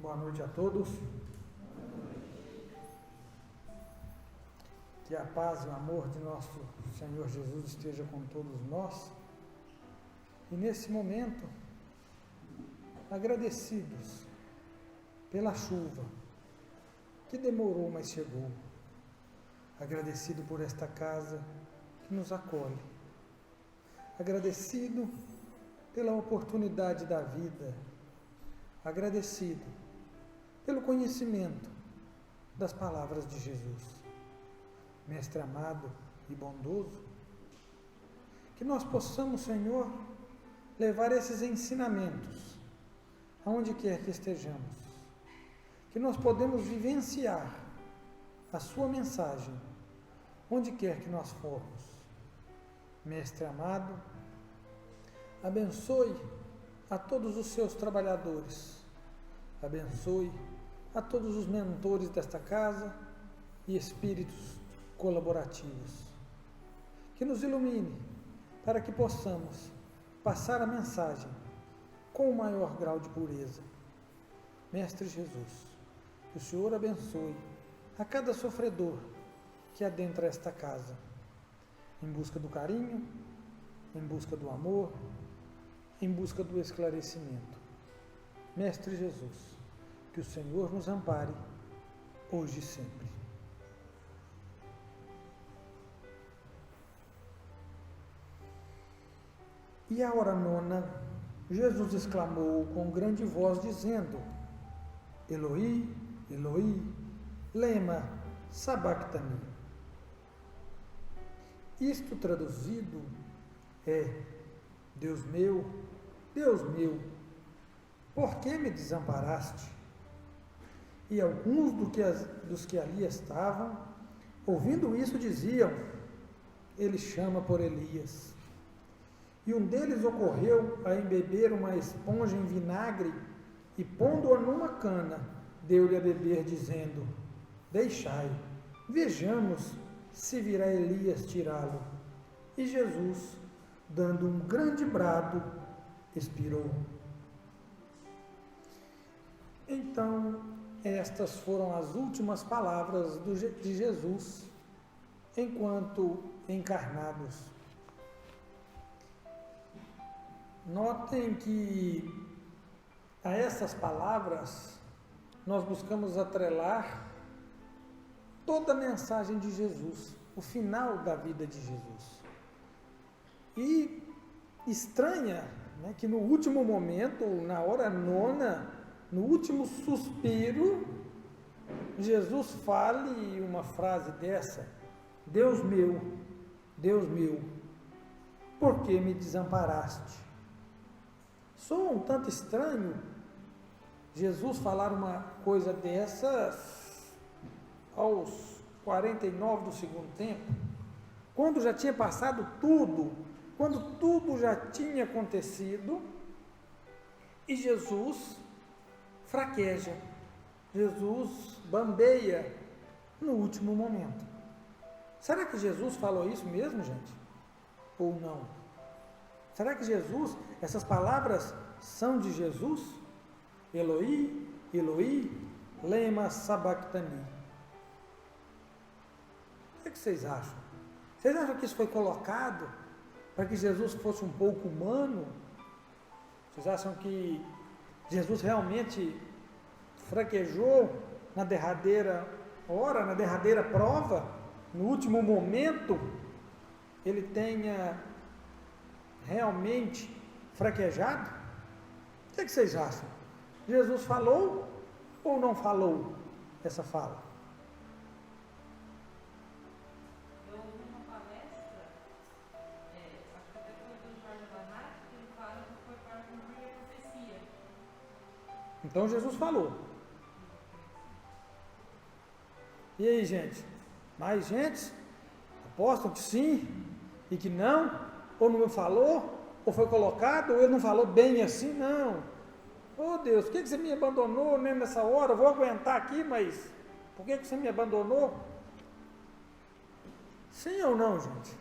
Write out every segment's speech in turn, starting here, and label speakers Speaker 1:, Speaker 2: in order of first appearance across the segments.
Speaker 1: Boa noite a todos. Que a paz e o amor de nosso Senhor Jesus esteja com todos nós. E nesse momento, agradecidos pela chuva, que demorou, mas chegou. Agradecido por esta casa que nos acolhe. Agradecido pela oportunidade da vida. Agradecido pelo conhecimento das palavras de Jesus. Mestre amado e bondoso, que nós possamos, Senhor, levar esses ensinamentos aonde quer que estejamos. Que nós podemos vivenciar a sua mensagem onde quer que nós formos. Mestre amado, abençoe a todos os seus trabalhadores, abençoe a todos os mentores desta casa e espíritos colaborativos. Que nos ilumine para que possamos passar a mensagem com o maior grau de pureza. Mestre Jesus, que o Senhor abençoe a cada sofredor que adentra esta casa, em busca do carinho, em busca do amor, em busca do esclarecimento. Mestre Jesus, que o Senhor nos ampare, hoje e sempre. E à hora nona, Jesus exclamou com grande voz, dizendo: Eloi, Eloi, lema sabachthani. Isto traduzido é: Deus meu, por que me desamparaste? E alguns dos que ali estavam, ouvindo isso, diziam: Ele chama por Elias. E um deles ocorreu a embeber uma esponja em vinagre e, pondo-a numa cana, deu-lhe a beber, dizendo: Deixai, vejamos se virá Elias tirá-lo. E Jesus, dando um grande brado, expirou. Então, estas foram as últimas palavras de Jesus enquanto encarnados. Notem que a essas palavras nós buscamos atrelar toda a mensagem de Jesus, o final da vida de Jesus. E estranha, né, que no último momento, na hora nona, no último suspiro, Jesus fale uma frase dessa: Deus meu, por que me desamparaste? Soa um tanto estranho Jesus falar uma coisa dessa aos 49 do segundo tempo, quando já tinha passado tudo, quando tudo já tinha acontecido, e Jesus fraqueja, Jesus bambeia no último momento. Será que Jesus falou isso mesmo, gente? Ou não? Será que Jesus, essas palavras são de Jesus? Eloi, Eloi, lema sabachthani. O que vocês acham? Vocês acham que isso foi colocado para que Jesus fosse um pouco humano? Vocês acham que Jesus realmente fraquejou na derradeira hora, na derradeira prova, no último momento, ele tenha realmente fraquejado? O que vocês acham? Jesus falou ou não falou essa fala?
Speaker 2: Eu ouvi uma palestra, acho que até foi do Jorge Banato, que ele fala que foi para cumprir a profecia.
Speaker 1: Então Jesus falou. E aí, gente? Mais gente? Apostam que sim e que não? Ou não falou? Ou foi colocado? Ou ele não falou bem assim? Não. Oh Deus, por que você me abandonou nem nessa hora? Eu vou aguentar aqui, mas por que você me abandonou? Sim ou não, gente?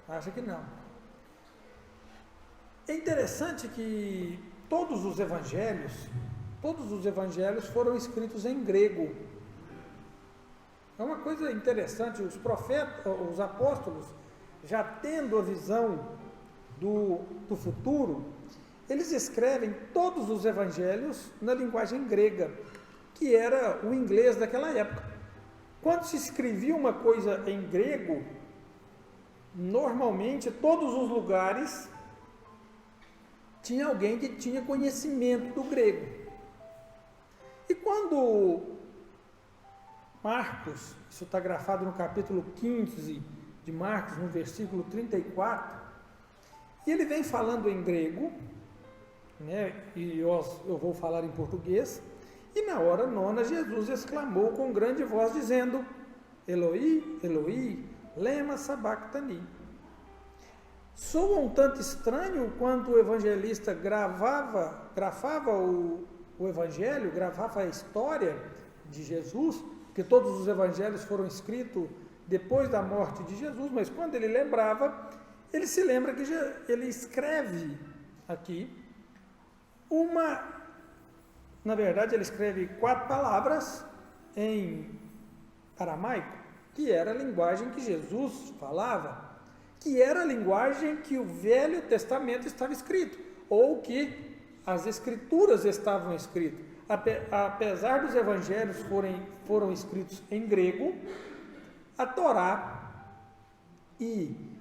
Speaker 1: Acho que não. É interessante que todos os evangelhos foram escritos em grego. É uma coisa interessante, os profetas, os apóstolos, já tendo a visão do futuro, eles escrevem todos os evangelhos na linguagem grega, que era o inglês daquela época. Quando se escrevia uma coisa em grego, normalmente todos os lugares tinha alguém que tinha conhecimento do grego. E quando Marcos, isso está grafado no capítulo 15 de Marcos, no versículo 34, e ele vem falando em grego, né, e eu vou falar em português, e na hora nona Jesus exclamou com grande voz, dizendo: Eloi, Eloi, lema sabachthani. Soa um tanto estranho quando o evangelista grafava o evangelho, gravava a história de Jesus, porque todos os evangelhos foram escritos depois da morte de Jesus, mas quando ele lembrava, ele se lembra que ele escreve aqui na verdade ele escreve 4 palavras em aramaico, que era a linguagem que Jesus falava, que era a linguagem que o Velho Testamento estava escrito, ou que as Escrituras estavam escritas. Apesar dos evangelhos foram escritos em grego, a Torá e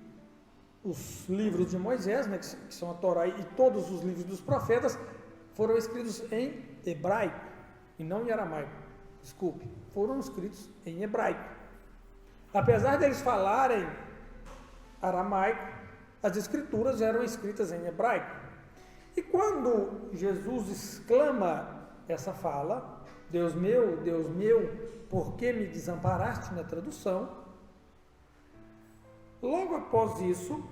Speaker 1: os livros de Moisés, né, que são a Torá e todos os livros dos profetas, foram escritos em hebraico e não em aramaico. Desculpe, foram escritos em hebraico. Apesar deles falarem aramaico, as escrituras eram escritas em hebraico. E quando Jesus exclama essa fala, Deus meu, por que me desamparaste, na tradução, logo após isso,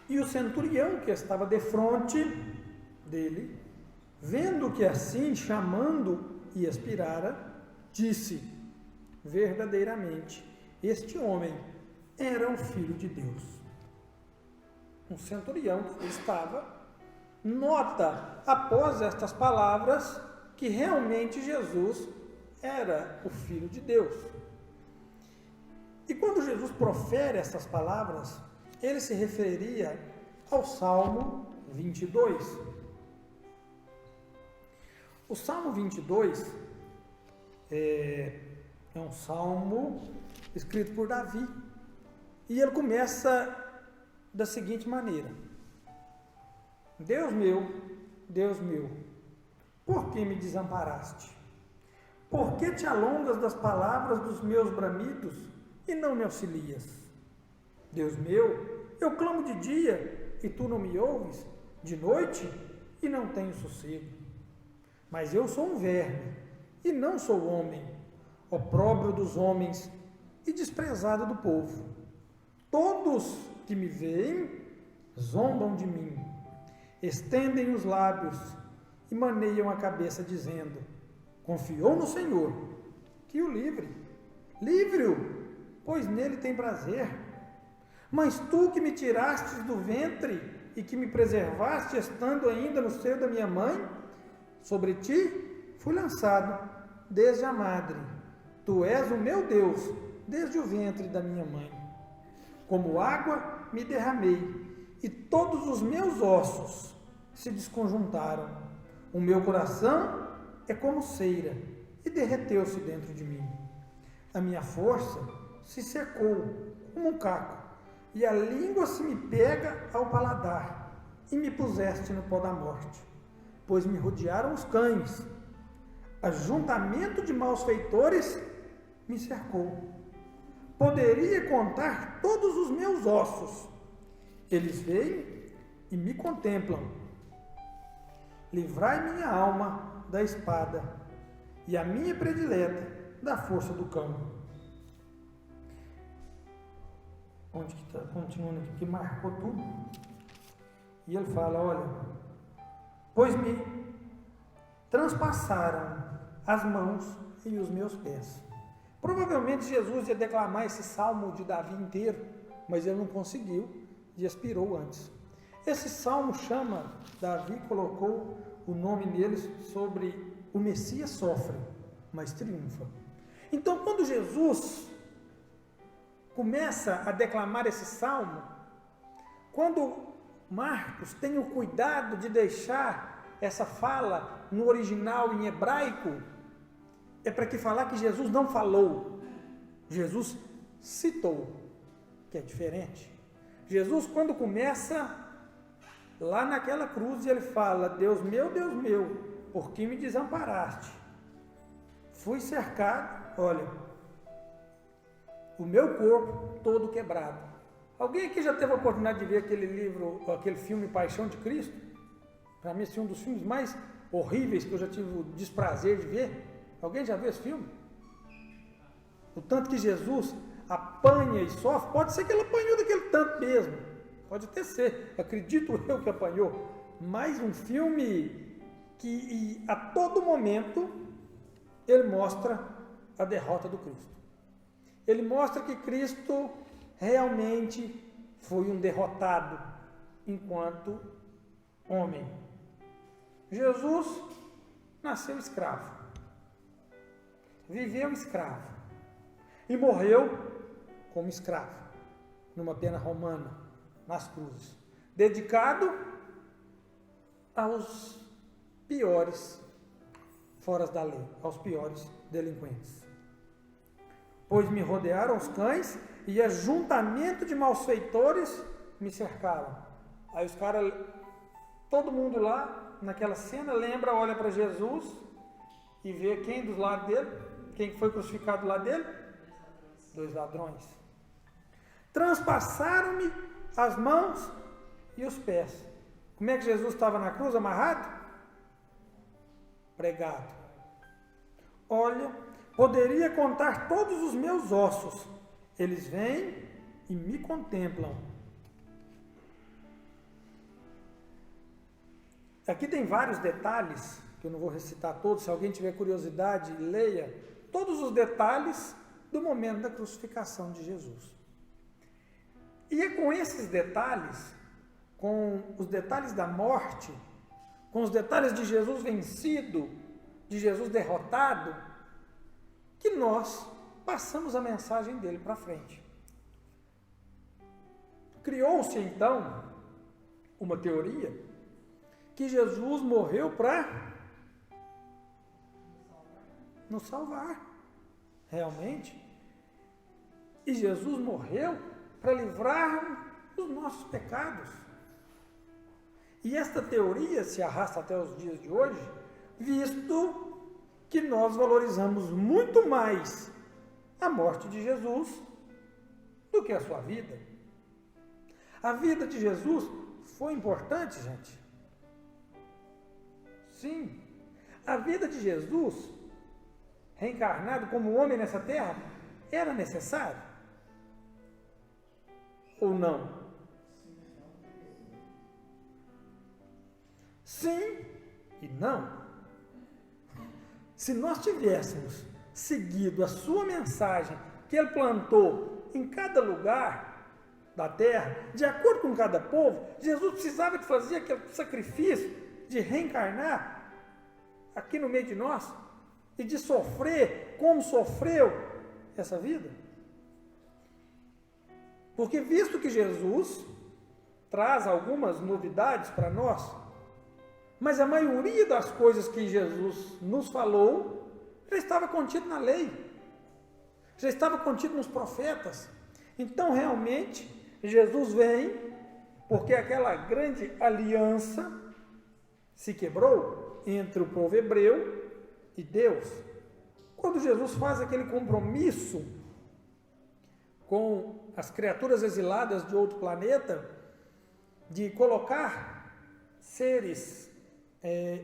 Speaker 1: e o centurião que estava defronte dele, vendo que assim, chamando e expirara, disse: verdadeiramente, este homem era o Filho de Deus. Um centurião que estava, nota, após estas palavras, que realmente Jesus era o Filho de Deus. E quando Jesus profere essas palavras, ele se referia ao Salmo 22. O Salmo 22 é um salmo escrito por Davi. E ele começa da seguinte maneira: Deus meu, por que me desamparaste? Por que te alongas das palavras dos meus bramidos e não me auxilias? Deus meu, eu clamo de dia e tu não me ouves, de noite e não tenho sossego. Mas eu sou um verme e não sou homem, opróbrio dos homens e desprezado do povo. Todos que me veem zombam de mim, estendem os lábios e maneiam a cabeça, dizendo: confiou no Senhor, que o livre. Livre-o, pois nele tem prazer. Mas tu que me tirastes do ventre e que me preservaste estando ainda no seio da minha mãe, sobre ti fui lançado desde a madre. Tu és o meu Deus desde o ventre da minha mãe. Como água me derramei, e todos os meus ossos se desconjuntaram. O meu coração é como cera, e derreteu-se dentro de mim. A minha força se secou como um caco, e a língua se me pega ao paladar, e me puseste no pó da morte, pois me rodearam os cães. Ajuntamento de maus feitores me cercou. Poderia contar todos os meus ossos. Eles veem e me contemplam. Livrai minha alma da espada e a minha predileta da força do cão. Onde que está? Continuando aqui, que marcou tudo. E ele fala: olha, pois me transpassaram as mãos e os meus pés. Provavelmente Jesus ia declamar esse salmo de Davi inteiro, mas ele não conseguiu e expirou antes. Esse salmo chama, Davi colocou o nome nele sobre o Messias sofre, mas triunfa. Então, quando Jesus começa a declamar esse salmo, quando Marcos tem o cuidado de deixar essa fala no original em hebraico, é para que falar que Jesus não falou, Jesus citou, que é diferente. Jesus, quando começa lá naquela cruz, ele fala: Deus meu, por que me desamparaste? Fui cercado, olha, o meu corpo todo quebrado. Alguém aqui já teve a oportunidade de ver aquele livro, aquele filme Paixão de Cristo? Para mim, esse é um dos filmes mais horríveis que eu já tive o desprazer de ver. Alguém já viu esse filme? O tanto que Jesus apanha e sofre, pode ser que ele apanhou daquele tanto mesmo, pode até ser, acredito eu que apanhou, mas um filme que a todo momento ele mostra a derrota do Cristo. Ele mostra que Cristo realmente foi um derrotado enquanto homem. Jesus nasceu escravo, viveu escravo e morreu como escravo, numa pena romana, nas cruzes, dedicado aos piores fora da lei, aos piores delinquentes. Pois me rodearam os cães e ajuntamento de malfeitores me cercaram. Aí os caras, todo mundo lá, naquela cena, lembra, olha para Jesus e vê quem dos lados dele, quem foi crucificado do lado dele? 2 ladrões. Transpassaram-me as mãos e os pés. Como é que Jesus estava na cruz, amarrado? Pregado. Olha, poderia contar todos os meus ossos. Eles vêm e me contemplam. Aqui tem vários detalhes, que eu não vou recitar todos. Se alguém tiver curiosidade, leia todos os detalhes do momento da crucificação de Jesus. E é com esses detalhes, com os detalhes da morte, com os detalhes de Jesus vencido, de Jesus derrotado, que nós passamos a mensagem dele para frente. Criou-se então uma teoria que Jesus morreu para nos salvar, realmente. E Jesus morreu para livrar dos nossos pecados. E esta teoria se arrasta até os dias de hoje, visto que nós valorizamos muito mais a morte de Jesus do que a sua vida. A vida de Jesus foi importante, gente. Sim, a vida de Jesus, reencarnado como homem nessa terra, era necessário? Ou não? Sim e não. Se nós tivéssemos seguido a sua mensagem que ele plantou em cada lugar da terra, de acordo com cada povo, Jesus precisava de fazer aquele sacrifício de reencarnar aqui no meio de nós e de sofrer como sofreu essa vida. Porque visto que Jesus traz algumas novidades para nós, mas a maioria das coisas que Jesus nos falou já estava contido na lei, já estava contido nos profetas. Então, realmente, Jesus vem porque aquela grande aliança se quebrou entre o povo hebreu e Deus. Quando Jesus faz aquele compromisso com as criaturas exiladas de outro planeta, de colocar seres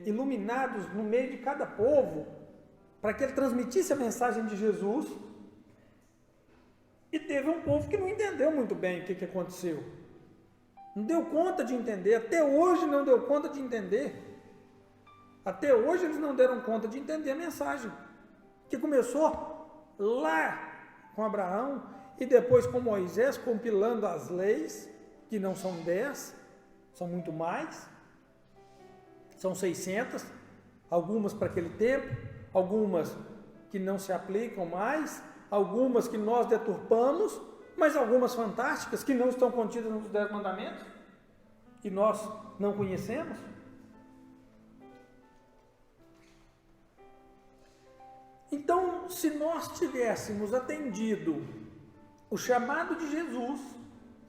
Speaker 1: iluminados no meio de cada povo, para que ele transmitisse a mensagem de Jesus, e teve um povo que não entendeu muito bem o que aconteceu, não deu conta de entender, até hoje não deu conta de entender, até hoje eles não deram conta de entender a mensagem, que começou lá com Abraão, e depois com Moisés, compilando as leis, que não são 10, São muito mais. São 600, algumas para aquele tempo, algumas que não se aplicam mais, algumas que nós deturpamos, mas algumas fantásticas que não estão contidas nos 10 mandamentos e nós não conhecemos. Então, se nós tivéssemos atendido o chamado de Jesus,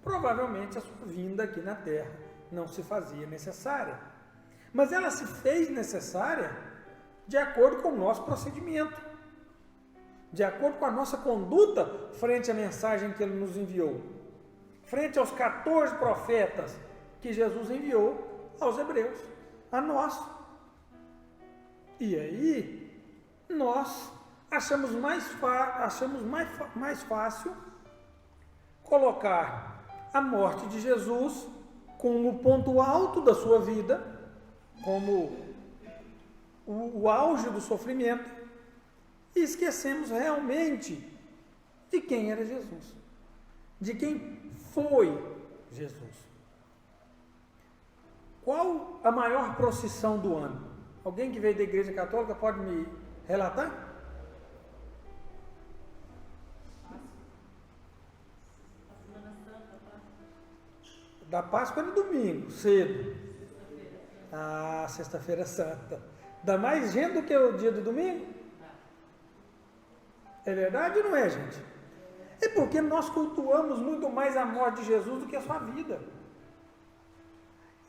Speaker 1: provavelmente a sua vinda aqui na terra não se fazia necessária. Mas ela se fez necessária de acordo com o nosso procedimento, de acordo com a nossa conduta frente à mensagem que Ele nos enviou, frente aos 14 profetas que Jesus enviou aos hebreus, a nós. E aí, nós achamos mais fácil colocar a morte de Jesus como o ponto alto da sua vida, como o auge do sofrimento, e esquecemos realmente de quem era Jesus, de quem foi Jesus. Qual a maior procissão do ano? Alguém que veio da Igreja Católica pode me relatar? Da Páscoa no domingo, cedo. Sexta-feira Santa. Dá mais gente do que o dia do domingo? É verdade ou não é, gente? É porque nós cultuamos muito mais a morte de Jesus do que a sua vida.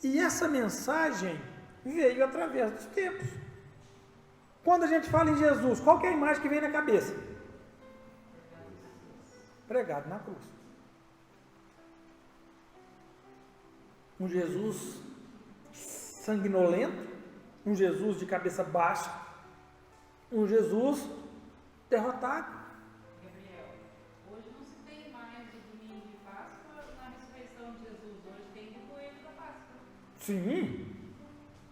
Speaker 1: E essa mensagem veio através dos tempos. Quando a gente fala em Jesus, qual que é a imagem que vem na cabeça? Pregado na cruz. Um Jesus sanguinolento, um Jesus de cabeça baixa, um Jesus derrotado.
Speaker 2: Gabriel, hoje não se tem mais o domingo de Páscoa na ressurreição de Jesus, hoje tem o coelho da Páscoa.
Speaker 1: Sim,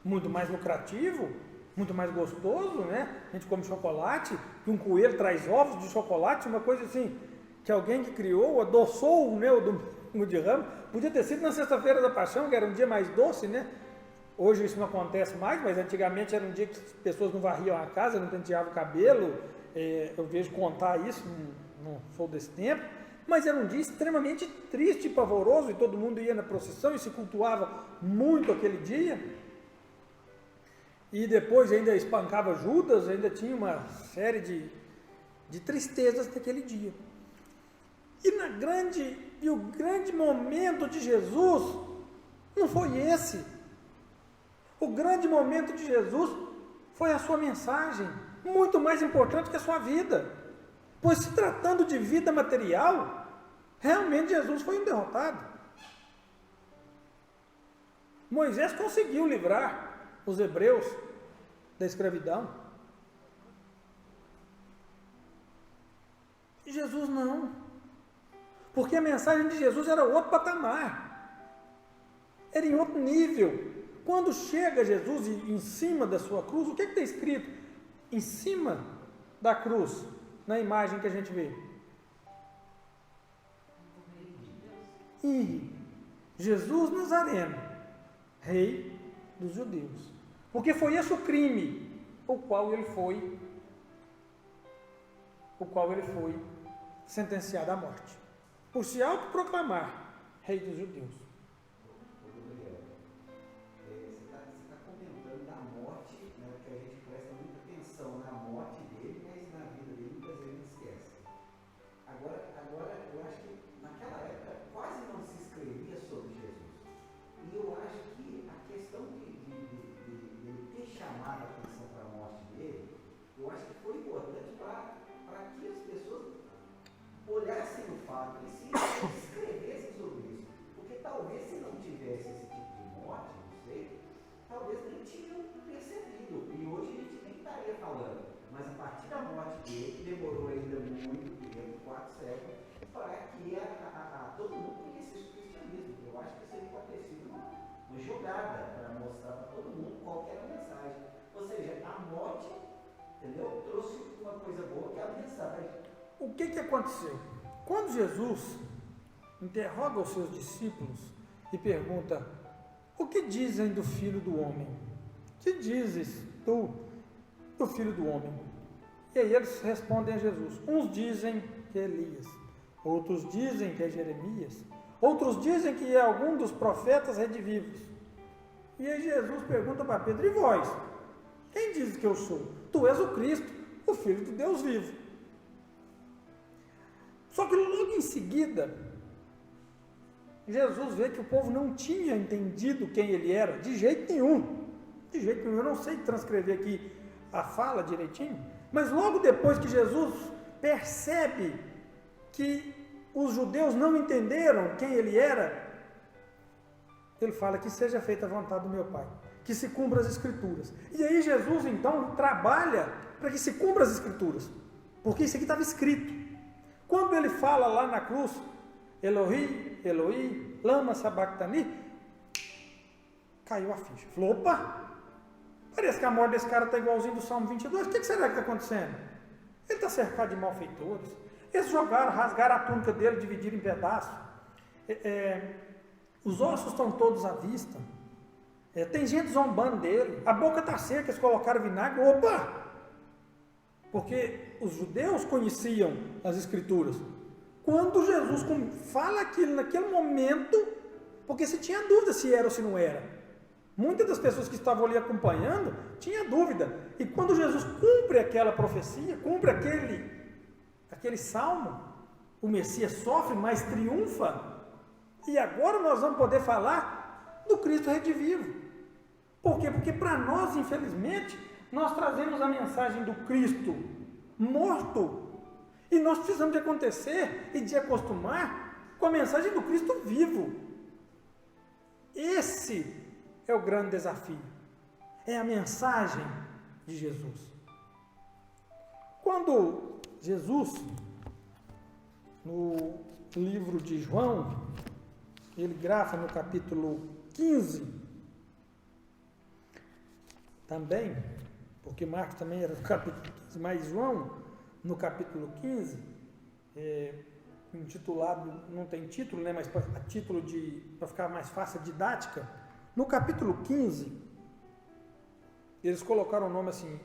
Speaker 1: muito mais lucrativo, muito mais gostoso, né? A gente come chocolate, e um coelho traz ovos de chocolate, uma coisa assim, que alguém que criou, adoçou, né, o domingo de Ramos. Podia ter sido na sexta-feira da Paixão, que era um dia mais doce, né? Hoje isso não acontece mais, mas antigamente era um dia que as pessoas não varriam a casa, não penteavam o cabelo. Eu vejo contar isso, não sou desse tempo, mas era um dia extremamente triste e pavoroso, e todo mundo ia na procissão e se cultuava muito aquele dia. E depois ainda espancava Judas, ainda tinha uma série de tristezas naquele dia. E o grande momento de Jesus não foi esse. O grande momento de Jesus foi a sua mensagem, muito mais importante que a sua vida. Pois se tratando de vida material, realmente Jesus foi um derrotado. Moisés conseguiu livrar os hebreus da escravidão. E Jesus não. Porque a mensagem de Jesus era outro patamar. Era em outro nível. Quando chega Jesus em cima da sua cruz, o que está escrito em cima da cruz, na imagem que a gente vê? E Jesus Nazareno, Rei dos Judeus. Porque foi esse o crime o qual ele foi sentenciado à morte. Por se autoproclamar Rei dos Judeus.
Speaker 3: Olhassem o fato e se escrevessem sobre isso, porque talvez se não tivesse esse tipo de morte, não sei, talvez nem tinham percebido, e hoje a gente nem estaria falando, mas a partir da morte dele, demorou ainda muito tempo, 4 séculos, para que todo mundo conhecesse o cristianismo. Eu acho que isso aí pode ter sido uma jogada para mostrar para todo mundo qual era a mensagem. Ou seja, a morte, entendeu? Trouxe uma coisa boa, que é a mensagem.
Speaker 1: O que aconteceu? Quando Jesus interroga os seus discípulos e pergunta: o que dizem do Filho do Homem? O que dizes tu do Filho do Homem? E aí eles respondem a Jesus. Uns dizem que é Elias, outros dizem que é Jeremias, outros dizem que é algum dos profetas redivivos. E aí Jesus pergunta para Pedro, e vós? Quem diz que eu sou? Tu és o Cristo, o Filho do Deus vivo. Só que logo em seguida, Jesus vê que o povo não tinha entendido quem ele era, de jeito nenhum. De jeito nenhum, eu não sei transcrever aqui a fala direitinho, mas logo depois que Jesus percebe que os judeus não entenderam quem ele era, ele fala que seja feita a vontade do meu Pai, que se cumpra as Escrituras. E aí Jesus então trabalha para que se cumpra as Escrituras, porque isso aqui estava escrito. Quando ele fala lá na cruz, Elohi, Elohi, lama sabachthani, caiu a ficha. Falou, opa, parece que a morte desse cara está igualzinho do Salmo 22, o que será que está acontecendo? Ele está cercado de malfeitores, eles jogaram, rasgaram a túnica dele, dividiram em pedaços, os ossos estão todos à vista, tem gente zombando dele, a boca está seca, eles colocaram vinagre, opa! Porque os judeus conheciam as Escrituras. Quando Jesus fala aquilo naquele momento, porque se tinha dúvida se era ou se não era. Muitas das pessoas que estavam ali acompanhando tinha dúvida. E quando Jesus cumpre aquela profecia, cumpre aquele salmo, o Messias sofre, mas triunfa. E agora nós vamos poder falar do Cristo redivivo. Por quê? Porque para nós, infelizmente, nós trazemos a mensagem do Cristo morto. E nós precisamos de acontecer e de acostumar com a mensagem do Cristo vivo. Esse é o grande desafio. É a mensagem de Jesus. Quando Jesus, no livro de João, ele grafa no capítulo 15, também, porque Marcos também era no capítulo 15, mas João, no capítulo 15, intitulado, não tem título, né, mas a título para ficar mais fácil, didática, no capítulo 15, eles colocaram o nome assim,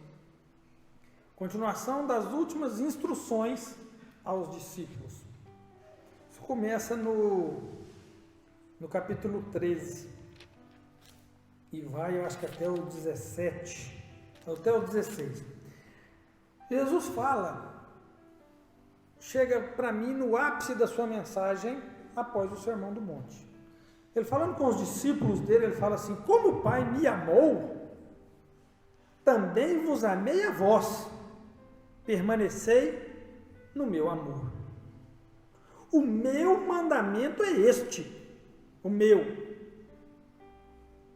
Speaker 1: continuação das últimas instruções aos discípulos. Isso começa no capítulo 13, e vai, eu acho que até o 17, até o 16. Jesus fala, chega para mim no ápice da sua mensagem após o Sermão do Monte. Ele falando com os discípulos dele, ele fala assim, como o Pai me amou, também vos amei a vós, permanecei no meu amor. O meu mandamento é este, o meu.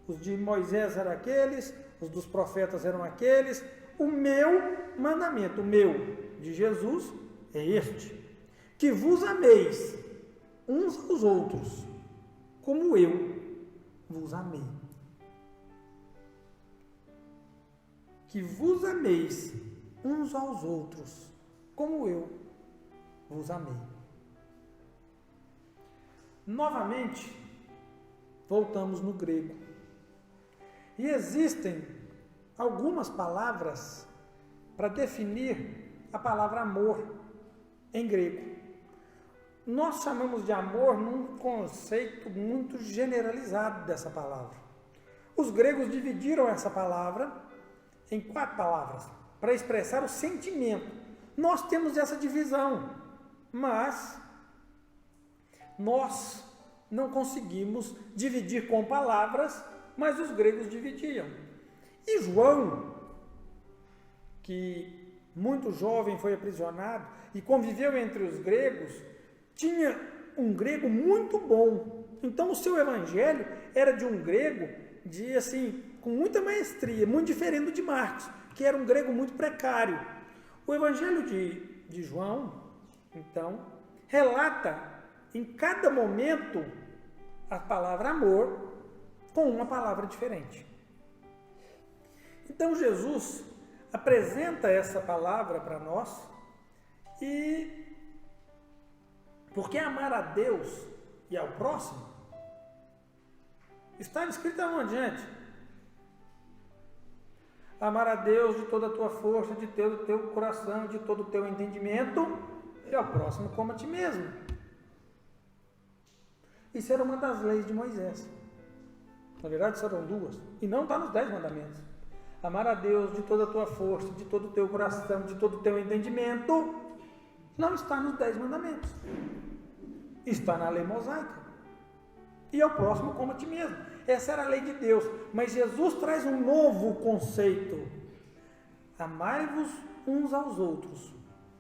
Speaker 1: Os de Moisés eram aqueles, os dos profetas eram aqueles, o meu mandamento, o meu, de Jesus, é este, que vos ameis uns aos outros, como eu vos amei. Que vos ameis uns aos outros, como eu vos amei. Novamente, voltamos no grego. E existem algumas palavras para definir a palavra amor em grego. Nós chamamos de amor num conceito muito generalizado dessa palavra. Os gregos dividiram essa palavra em 4 palavras para expressar o sentimento. Nós temos essa divisão, mas nós não conseguimos dividir com palavras, mas os gregos dividiam. E João, que muito jovem foi aprisionado e conviveu entre os gregos, tinha um grego muito bom. Então o seu evangelho era de um grego com muita maestria, muito diferente do de Marcos, que era um grego muito precário. O evangelho de João, então, relata em cada momento a palavra amor com uma palavra diferente. Então Jesus apresenta essa palavra para nós, e porque amar a Deus e ao próximo Está escrito aonde, gente? Amar a Deus de toda a tua força, de todo o teu coração, de todo o teu entendimento, e ao próximo como a ti mesmo. Isso era uma das leis de Moisés. Na verdade, serão duas. E não está nos 10 mandamentos. Amar a Deus de toda a tua força, de todo o teu coração, de todo o teu entendimento, não está nos 10 mandamentos. Está na lei mosaica. E ao próximo como a ti mesmo. Essa era a lei de Deus. Mas Jesus traz um novo conceito. Amai-vos uns aos outros,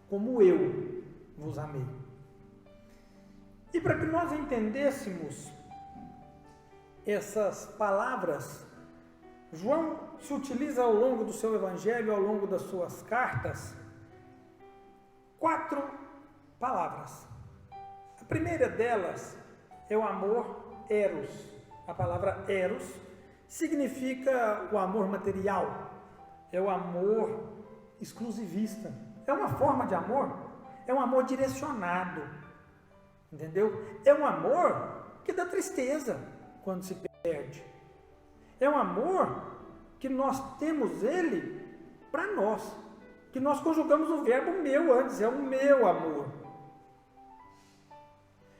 Speaker 1: como eu vos amei. E para que nós entendêssemos essas palavras, João se utiliza ao longo do seu evangelho, ao longo das suas cartas, 4 palavras. A primeira delas é o amor eros. A palavra eros significa o amor material, é o amor exclusivista, é uma forma de amor, é um amor direcionado, entendeu? É um amor que dá tristeza quando se perde, é um amor que nós temos ele para nós, que nós conjugamos o verbo meu antes, é o meu amor.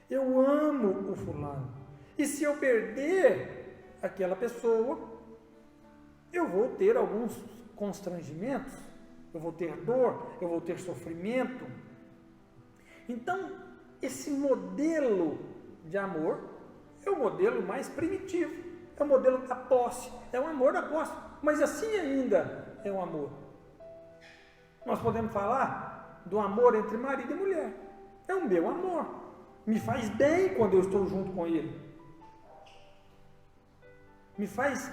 Speaker 1: Eu amo o fulano. E se eu perder aquela pessoa, eu vou ter alguns constrangimentos, eu vou ter dor, eu vou ter sofrimento. Então, esse modelo de amor é o modelo mais primitivo, é o modelo da posse, é o amor da posse, mas assim ainda é um amor. Nós podemos falar do amor entre marido e mulher, é o meu amor, me faz bem quando eu estou junto com ele. Me faz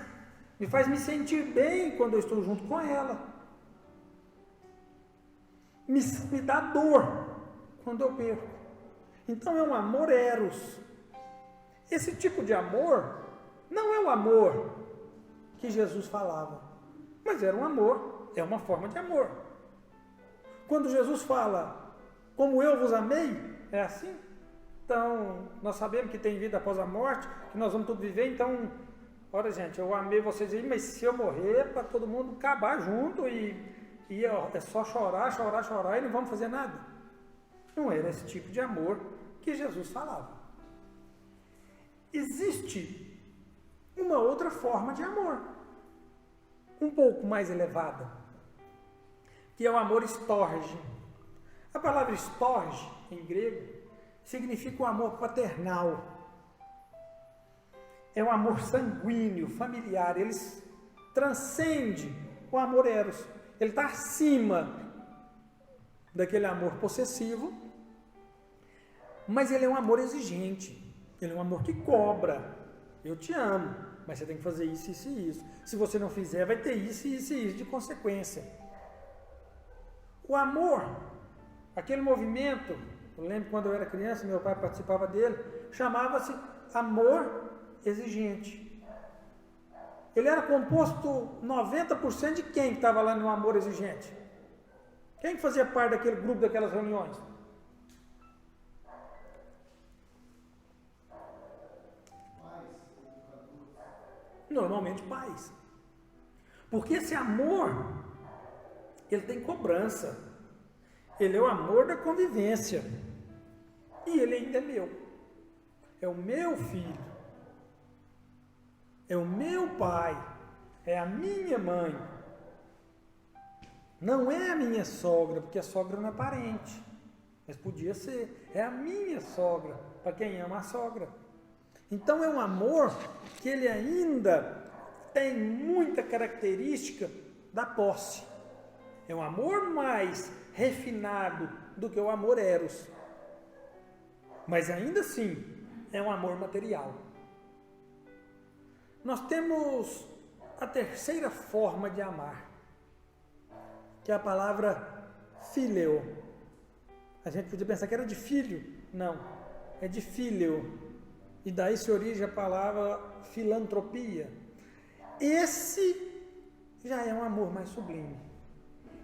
Speaker 1: me sentir bem quando eu estou junto com ela. Me dá dor quando eu perco. Então é um amor eros. Esse tipo de amor não é o amor que Jesus falava, mas era um amor, é uma forma de amor. Quando Jesus fala, como eu vos amei, é assim. Então, nós sabemos que tem vida após a morte, que nós vamos tudo viver, então... Olha, gente, eu amei vocês aí, mas se eu morrer, para todo mundo acabar junto e é só chorar e não vamos fazer nada. Não era esse tipo de amor que Jesus falava. Existe uma outra forma de amor, um pouco mais elevada, que é o amor storge. A palavra storge, em grego, significa o amor paternal. É um amor sanguíneo, familiar, ele transcende o amor eros, ele está acima daquele amor possessivo, mas ele é um amor exigente, ele é um amor que cobra. Eu te amo, mas você tem que fazer isso, isso e isso. Se você não fizer, vai ter isso e isso e isso de consequência. O amor, aquele movimento, eu lembro quando eu era criança, meu pai participava dele, chamava-se amor exigente. Ele era composto 90% de quem estava lá no amor exigente? Quem fazia parte daquele grupo, daquelas reuniões? Normalmente pais. Porque esse amor, ele tem cobrança. Ele é o amor da convivência. E ele ainda é meu. É o meu filho. É o meu pai, é a minha mãe, não é a minha sogra, porque a sogra não é parente, mas podia ser, é a minha sogra, para quem ama a sogra. Então é um amor que ele ainda tem muita característica da posse, é um amor mais refinado do que o amor eros, mas ainda assim é um amor material. Nós temos a terceira forma de amar, que é a palavra fileo. A gente podia pensar que era de filho, não, é de fileo. E daí se origina a palavra filantropia. Esse já é um amor mais sublime.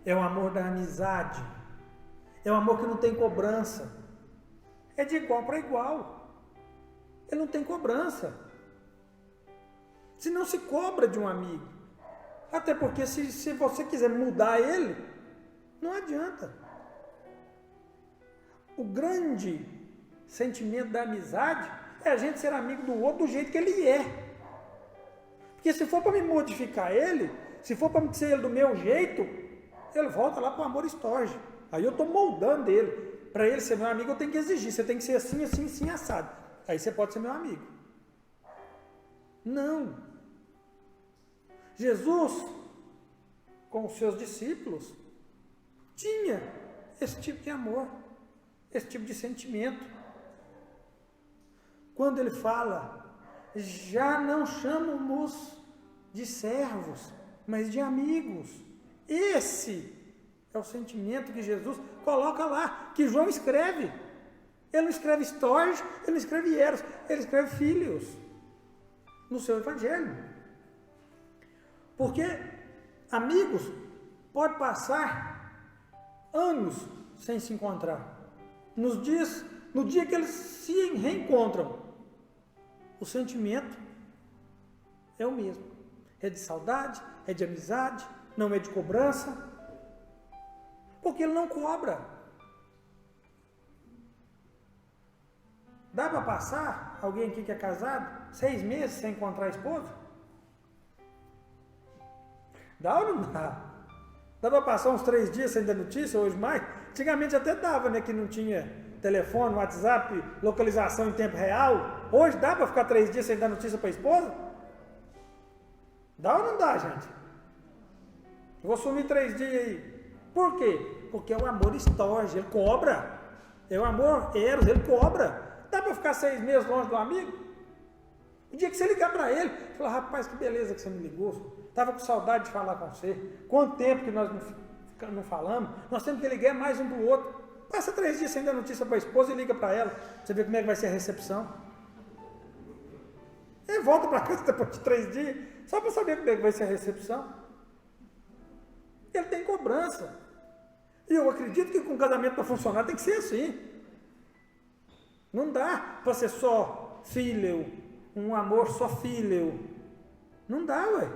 Speaker 1: É o amor da amizade. É um amor que não tem cobrança. É de igual para igual. Ele não tem cobrança. Se não se cobra de um amigo. Até porque se você quiser mudar ele, não adianta. O grande sentimento da amizade é a gente ser amigo do outro do jeito que ele é. Porque se for para me modificar ele, se for para ser ele do meu jeito, ele volta lá para o amor estorge. Aí eu estou moldando ele. Para ele ser meu amigo, eu tenho que exigir. Você tem que ser assim, assim, assim, assado. Aí você pode ser meu amigo. Não. Jesus, com os seus discípulos, tinha esse tipo de amor, esse tipo de sentimento. Quando ele fala, já não chamo-vos de servos, mas de amigos. Esse é o sentimento que Jesus coloca lá, que João escreve. Ele não escreve Storge, ele não escreve Eros, ele escreve filhos no seu evangelho. Porque amigos pode passar anos sem se encontrar. No dia que eles se reencontram, o sentimento é o mesmo. É de saudade, é de amizade, não é de cobrança. Porque ele não cobra. Dá para passar alguém aqui que é casado 6 meses sem encontrar a esposa? Dá ou não dá? Dá para passar uns 3 dias sem dar notícia, hoje mais? Antigamente até dava, né? Que não tinha telefone, WhatsApp, localização em tempo real. Hoje dá para ficar 3 dias sem dar notícia para a esposa? Dá ou não dá, gente? Eu vou sumir 3 dias aí. Por quê? Porque o amor estorge, ele cobra. É o amor eros, ele cobra. Dá para ficar 6 meses longe do amigo? O dia que você ligar para ele, falar, rapaz, que beleza que você me ligou. Estava com saudade de falar com você. Quanto tempo que nós não falamos? Nós temos que ligar mais um para o outro. Passa 3 dias sem dar notícia para a esposa e liga para ela. Você vê como é que vai ser a recepção. Ele volta para casa depois de 3 dias, só para saber como é que vai ser a recepção. Ele tem cobrança. E eu acredito que com o casamento para funcionar tem que ser assim. Não dá para ser só filho, um amor só filho. Não dá, ué.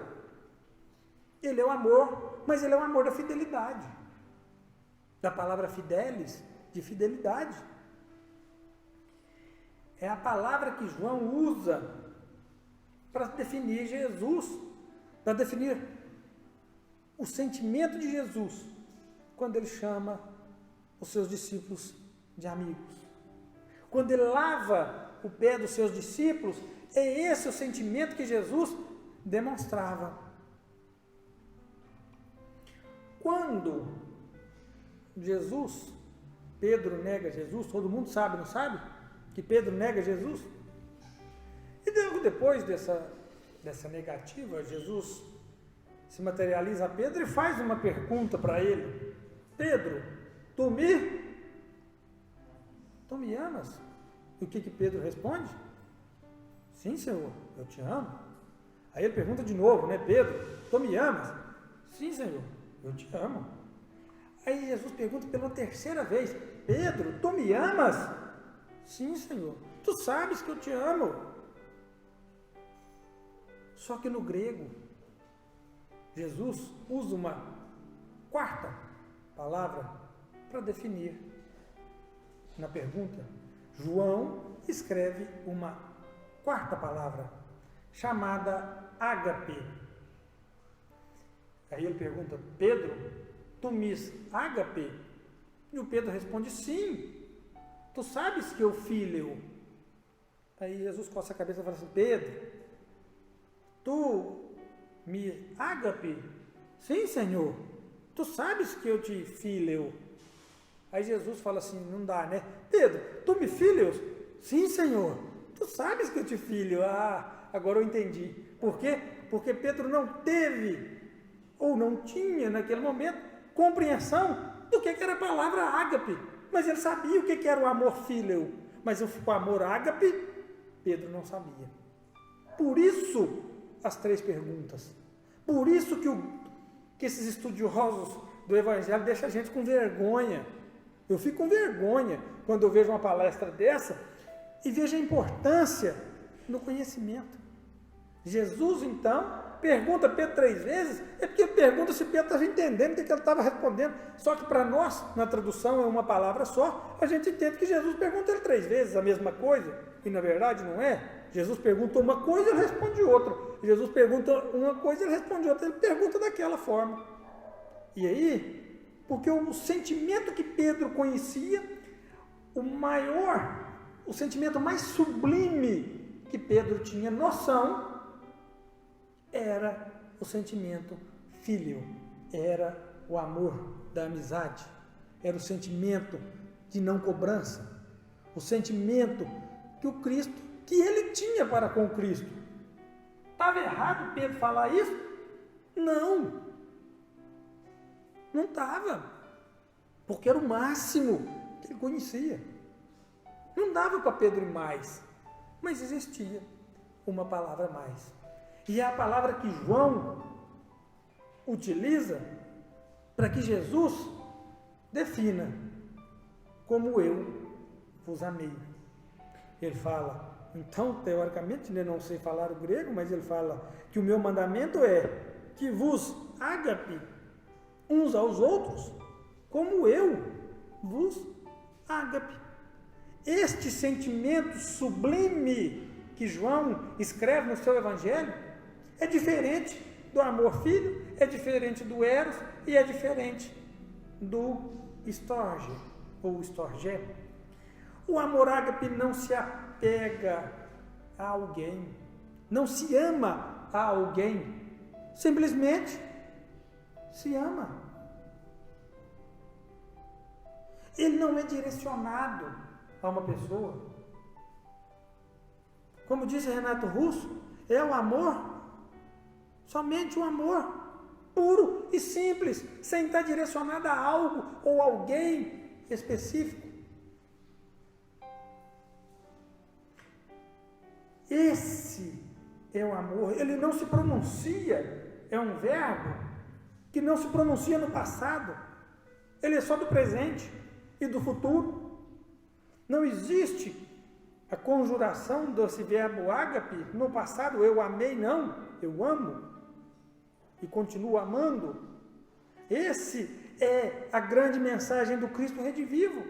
Speaker 1: Ele é o amor, mas ele é o amor da fidelidade. Da palavra fidelis, de fidelidade. É a palavra que João usa para definir Jesus, para definir o sentimento de Jesus, quando ele chama os seus discípulos de amigos. Quando ele lava o pé dos seus discípulos, é esse o sentimento que Jesus demonstrava. Quando Pedro nega Jesus, todo mundo sabe, não sabe? Que Pedro nega Jesus. E logo depois dessa negativa, Jesus se materializa a Pedro e faz uma pergunta para ele. Pedro, tu me amas? E o que Pedro responde? Sim, Senhor, eu te amo. Aí ele pergunta de novo, né? Pedro, tu me amas? Sim, Senhor, eu te amo. Aí Jesus pergunta pela 3ª vez, Pedro, tu me amas? Sim, Senhor, tu sabes que eu te amo. Só que no grego, Jesus usa uma 4ª palavra para definir. Na pergunta, João escreve uma 4ª palavra, chamada ágape. Aí ele pergunta, Pedro, tu me ágape? E o Pedro responde, sim, tu sabes que eu filho. Aí Jesus coça a cabeça e fala assim, Pedro, tu me ágape? Sim, Senhor, tu sabes que eu te filho. Aí Jesus fala assim, não dá, né? Pedro, tu me filhos? Sim, Senhor, tu sabes que eu te filho. Ah, agora eu entendi. Por quê? Porque Pedro não teve, ou não tinha naquele momento, compreensão do que era a palavra ágape. Mas ele sabia o que era o amor filial. Mas o amor ágape, Pedro não sabia. Por isso, as 3 perguntas. Por isso que esses estudiosos do Evangelho deixam a gente com vergonha. Eu fico com vergonha quando eu vejo uma palestra dessa e vejo a importância no conhecimento. Jesus, então, pergunta Pedro 3 vezes, é porque ele pergunta se Pedro estava entendendo o que ele estava respondendo. Só que para nós, na tradução é uma palavra só, a gente entende que Jesus pergunta ele 3 vezes a mesma coisa, e na verdade não é. Jesus pergunta uma coisa, ele responde outra. Jesus pergunta uma coisa, ele responde outra. Ele pergunta daquela forma. E aí, porque o sentimento que Pedro conhecia, o sentimento mais sublime que Pedro tinha noção, era o sentimento filial, era o amor da amizade, era o sentimento de não cobrança, o sentimento que ele tinha para com Cristo. Estava errado Pedro falar isso? Não estava, porque era o máximo que ele conhecia. Não dava para Pedro ir mais, mas existia uma palavra a mais. E é a palavra que João utiliza para que Jesus defina como eu vos amei. Ele fala, então, teoricamente, eu não sei falar o grego, mas ele fala que o meu mandamento é que vos ágape uns aos outros, como eu vos ágape. Este sentimento sublime que João escreve no seu evangelho é diferente do amor filho, é diferente do eros e é diferente do storge ou storgé. O amor ágape não se apega a alguém, não se ama a alguém, simplesmente se ama. Ele não é direcionado a uma pessoa. Como disse Renato Russo, é o amor, somente o amor, puro e simples, sem estar direcionado a algo ou alguém específico. Esse é o amor, ele não se pronuncia, é um verbo que não se pronuncia no passado, ele é só do presente e do futuro. Não existe a conjuração desse verbo ágape no passado, eu amei, não, eu amo e continuo amando. Esse é a grande mensagem do Cristo redivivo,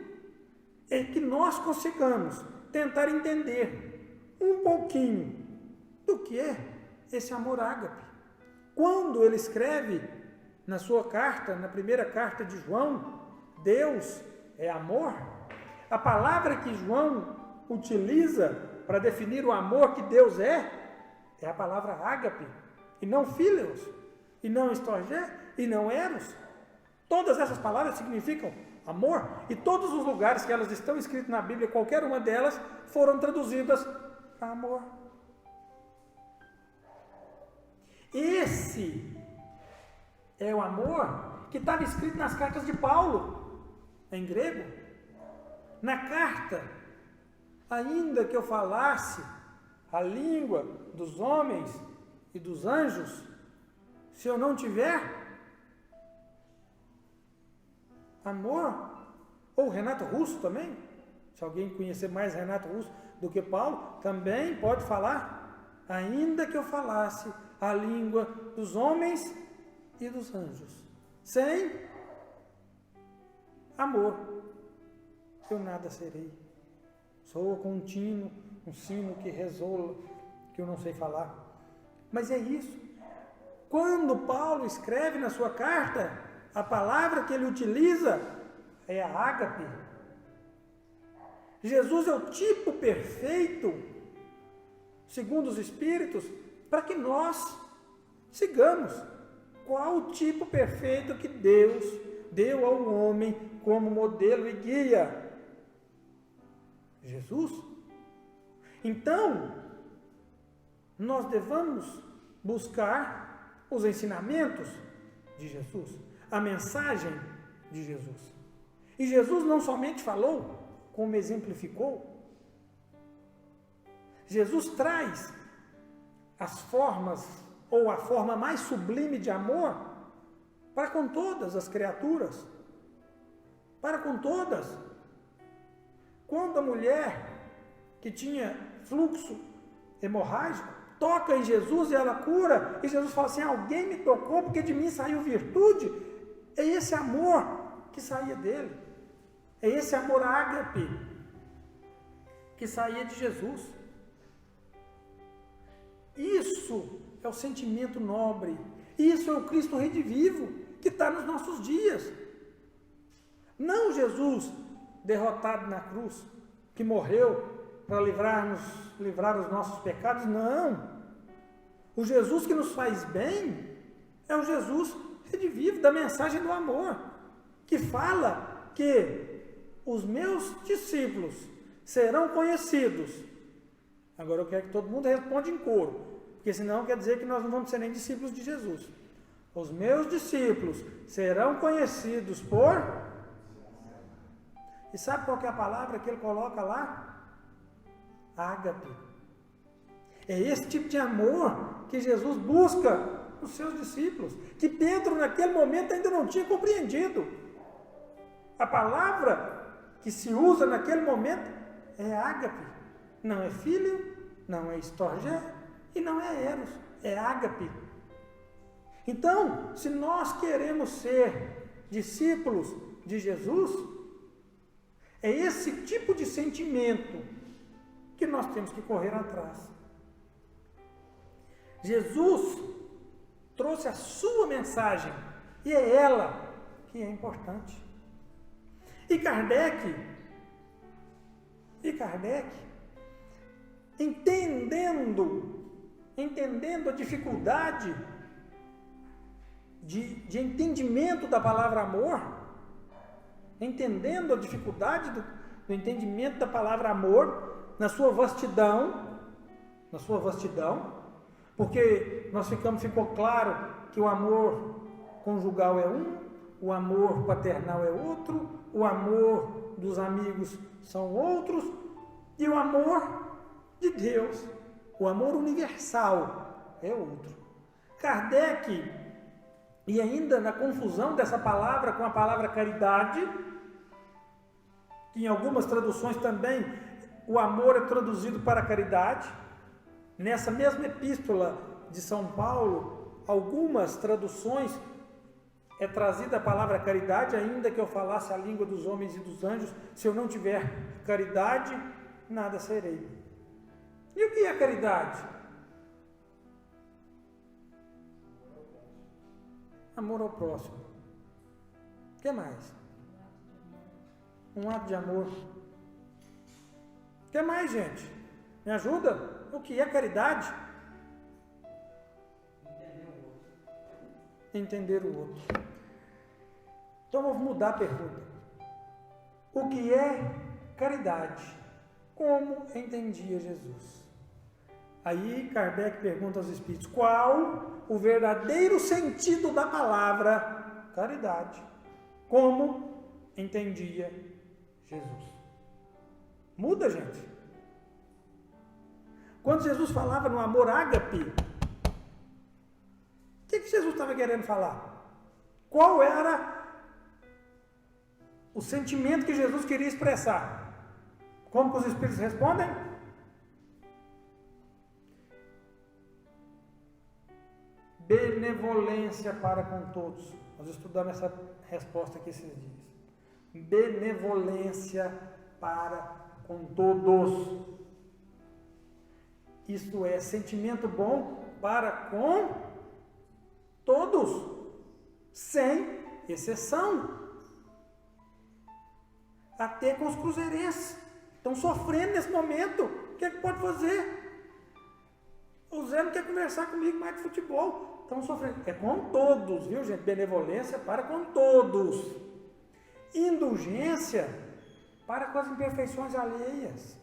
Speaker 1: é que nós consigamos tentar entender um pouquinho do que é esse amor ágape. Quando ele escreve na sua carta, na primeira carta de João, Deus é amor, a palavra que João utiliza para definir o amor que Deus é a palavra ágape, e não phileos, e não storgé, e não eros. Todas essas palavras significam amor, e todos os lugares que elas estão escritas na Bíblia, qualquer uma delas, foram traduzidas para amor. Esse é o amor que estava escrito nas cartas de Paulo, em grego. Na carta, ainda que eu falasse a língua dos homens e dos anjos, se eu não tiver amor, ou Renato Russo também, se alguém conhecer mais Renato Russo do que Paulo, também pode falar, ainda que eu falasse a língua dos homens e dos anjos, sem amor, eu nada serei. Soa contínuo, um sino que ressoa, que eu não sei falar. Mas é isso. Quando Paulo escreve na sua carta, a palavra que ele utiliza é a ágape. Jesus é o tipo perfeito, segundo os Espíritos, para que nós sigamos. Qual o tipo perfeito que Deus deu ao homem como modelo e guia? Jesus. Então, nós devemos buscar os ensinamentos de Jesus, a mensagem de Jesus. E Jesus não somente falou, como exemplificou. Jesus traz as formas, ou a forma mais sublime de amor, para com todas as criaturas. Para com todas. Quando a mulher que tinha fluxo hemorrágico, toca em Jesus e ela cura, e Jesus fala assim, alguém me tocou porque de mim saiu virtude. É esse amor que saía dele. É esse amor ágape que saía de Jesus. Isso é o sentimento nobre. Isso é o Cristo redivivo que está nos nossos dias. Não Jesus derrotado na cruz, que morreu para livrar os nossos pecados, não. O Jesus que nos faz bem é o Jesus redivivo, da mensagem do amor, que fala que os meus discípulos serão conhecidos. Agora eu quero que todo mundo responda em coro, porque senão quer dizer que nós não vamos ser nem discípulos de Jesus. Os meus discípulos serão conhecidos por... E sabe qual que é a palavra que ele coloca lá? Ágape. É esse tipo de amor que Jesus busca nos seus discípulos, que Pedro naquele momento ainda não tinha compreendido. A palavra que se usa naquele momento é ágape. Não é filho, não é estorgé e não é eros, é ágape. Então, se nós queremos ser discípulos de Jesus, é esse tipo de sentimento que nós temos que correr atrás. Jesus trouxe a sua mensagem e é ela que é importante. E Kardec, entendendo a dificuldade de entendimento da palavra amor, entendendo a dificuldade do entendimento da palavra amor na sua vastidão, porque ficou claro que o amor conjugal é um, o amor paternal é outro, o amor dos amigos são outros, e o amor de Deus, o amor universal é outro. Kardec, e ainda na confusão dessa palavra com a palavra caridade, que em algumas traduções também o amor é traduzido para caridade. Nessa mesma epístola de São Paulo, algumas traduções é trazida a palavra caridade, ainda que eu falasse a língua dos homens e dos anjos, se eu não tiver caridade, nada serei. E o que é caridade? Amor ao próximo. O que mais? Um ato de amor. O que mais, gente? Me ajuda? O que é caridade? Entender o outro. Então vamos mudar a pergunta. O que é caridade? Como entendia Jesus? Aí Kardec pergunta aos espíritos, qual o verdadeiro sentido da palavra caridade? Como entendia Jesus? Muda, gente. Quando Jesus falava no amor ágape, o que Jesus estava querendo falar? Qual era o sentimento que Jesus queria expressar? Como que os espíritos respondem? Benevolência para com todos. Nós estudamos essa resposta aqui esses dias. Benevolência para com todos. Isto é, sentimento bom para com todos, sem exceção. Até com os cruzeirenses. Estão sofrendo nesse momento. O que é que pode fazer? O Zé não quer conversar comigo mais de futebol. Estão sofrendo. É com todos, viu, gente? Benevolência para com todos. Indulgência para com as imperfeições alheias.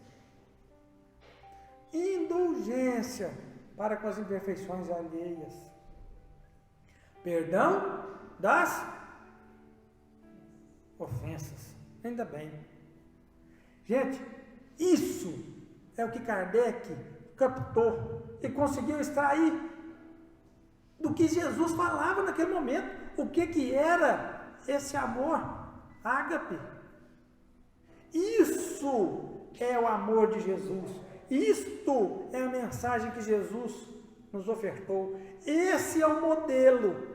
Speaker 1: Indulgência para com as imperfeições alheias. Perdão das ofensas. Ainda bem. Gente, isso é o que Kardec captou e conseguiu extrair do que Jesus falava naquele momento. O que era esse amor ágape? Isso é o amor de Jesus. Isto é a mensagem que Jesus nos ofertou. Esse é o modelo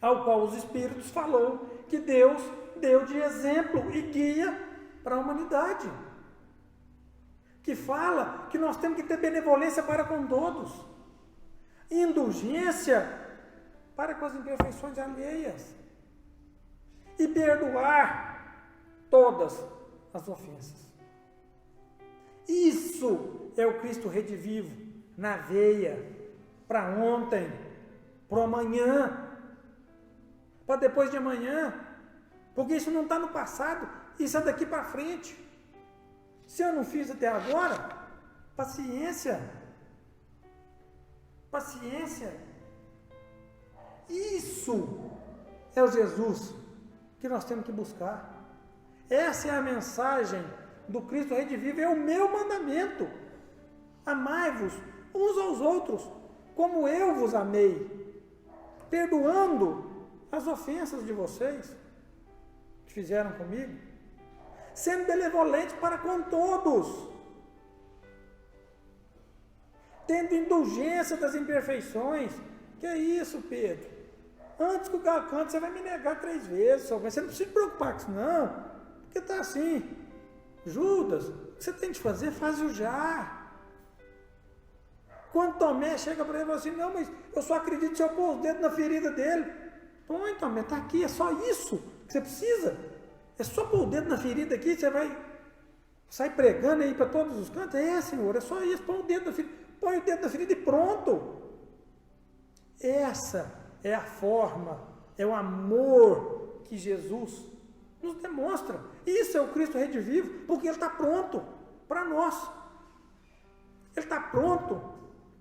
Speaker 1: ao qual os Espíritos falou que Deus deu de exemplo e guia para a humanidade. Que fala que nós temos que ter benevolência para com todos, indulgência para com as imperfeições alheias e perdoar todas as ofensas. Isso é o Cristo redivivo na veia, para ontem, para amanhã, para depois de amanhã, porque isso não está no passado, isso é daqui para frente. Se eu não fiz até agora, paciência, paciência. Isso é o Jesus que nós temos que buscar. Essa é a mensagem do Cristo redivivo, é o meu mandamento. Amai-vos uns aos outros, como eu vos amei, perdoando as ofensas de vocês que fizeram comigo, sendo benevolentes para com todos, tendo indulgência das imperfeições. Que é isso, Pedro? Antes que o galo cante, você vai me negar 3 vezes, você não precisa se preocupar com isso não, porque está assim. Judas, o que você tem de fazer, faz-o já. Quando Tomé chega para ele e fala assim, não, mas eu só acredito se eu pôr os dedos na ferida dele. Põe, Tomé, está aqui, é só isso que você precisa. É só pôr o dedo na ferida aqui, você vai sair pregando aí para todos os cantos. É, Senhor, é só isso, põe o dedo na ferida e pronto. Essa é a forma, é o amor que Jesus nos demonstra. Isso é o Cristo redivivo, porque Ele está pronto para nós. Ele está pronto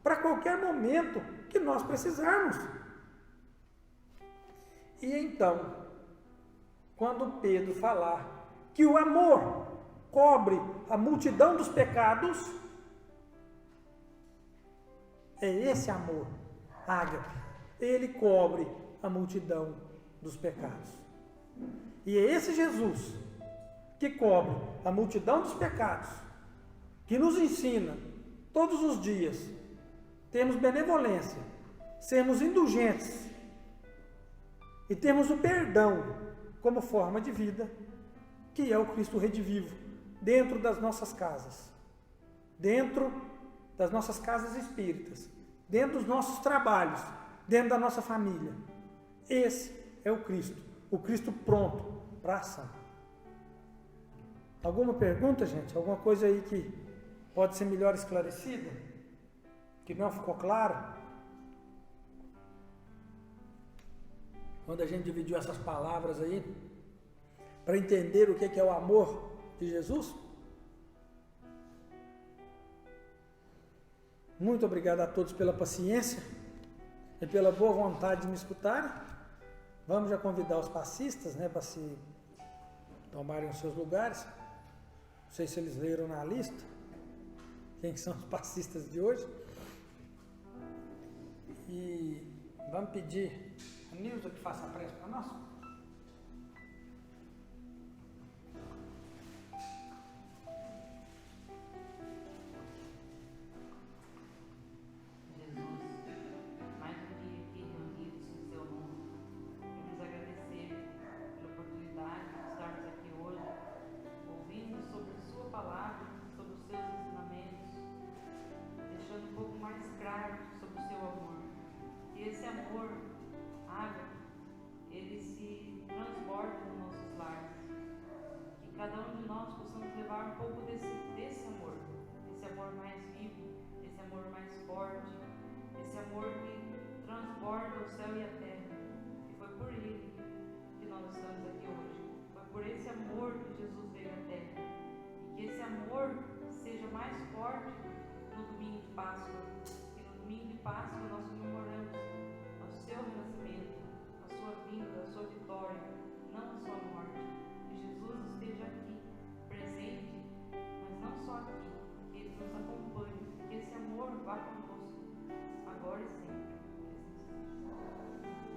Speaker 1: para qualquer momento que nós precisarmos. E então, quando Pedro falar que o amor cobre a multidão dos pecados, é esse amor, ágape, ele cobre a multidão dos pecados. E é esse Jesus que cobre a multidão dos pecados, que nos ensina todos os dias termos benevolência, sermos indulgentes e termos o perdão como forma de vida, que é o Cristo redivivo, dentro das nossas casas, dentro das nossas casas espíritas, dentro dos nossos trabalhos, dentro da nossa família. Esse é o Cristo pronto para a ação. Alguma pergunta, gente? Alguma coisa aí que pode ser melhor esclarecida? Que não ficou claro? Quando a gente dividiu essas palavras aí, para entender o que é o amor de Jesus? Muito obrigado a todos pela paciência e pela boa vontade de me escutarem. Vamos já convidar os passistas, para se tomarem os seus lugares. Não sei se eles leram na lista quem são os passistas de hoje. E vamos pedir a Nilza que faça a prece para nós.
Speaker 2: Páscoa nós comemoramos o seu renascimento, a sua vinda, a sua